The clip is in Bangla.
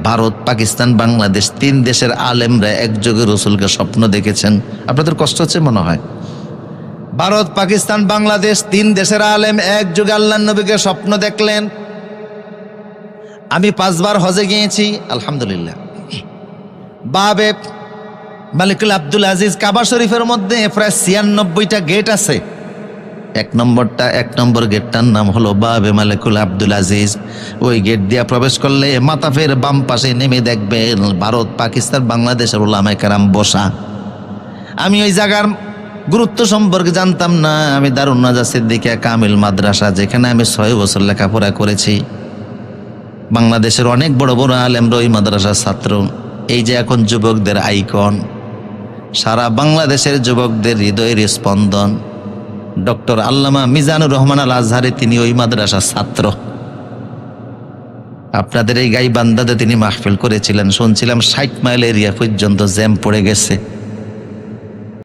ভারত, পাকিস্তান, বাংলাদেশ 3 দেশের আলেমরা একযোগে রসুলকে স্বপ্ন দেখেছেন। আপনাদের কষ্ট হচ্ছে মনে হয়? ভারত, পাকিস্তান, বাংলাদেশ 3 দেশের আলেম একযোগে আল্লাহর নবীকে স্বপ্ন দেখলেন। আমি 5 বার হজে গিয়েছি, আলহামদুলিল্লাহ। বাবে মালিকুল আব্দুল আজিজ কাবা শরীফের মধ্যে প্রায় 96টা গেট আছে। 1 নম্বর গেটটার নাম হলো বাবে মালিকুল আব্দুল আজিজ। ওই গেট দিয়ে প্রবেশ করলে মাতাফের বাম পাশে নেমে দেখবেন ভারত, পাকিস্তান, বাংলাদেশের উলামায়ে কেরাম বসা। আমি ওই জায়গার গুরুত্ব সম্পর্কে জানতাম না। আমি দারুন নাজাহ সিদ্দিকিয়া কামিল মাদ্রাসা, যেখানে আমি 6 বছর লেখাপড়া করেছি, বাংলাদেশের অনেক বড় বড় আলেমরা ওই মাদ্রাসার ছাত্র। এই যে এখন যুবকদের আইকন, সারা বাংলাদেশের যুবকদের হৃদয়ের স্পন্দন, ডক্টর আল্লামা মিজানুর রহমান আল আজহারি, তিনি ওই মাদ্রাসার ছাত্র। আপনাদের এই গাইবান্ধাতে তিনি মাহফিল করেছিলেন, শুনছিলাম 60 মাইল এরিয়া পর্যন্ত জ্যাম পড়ে গেছে।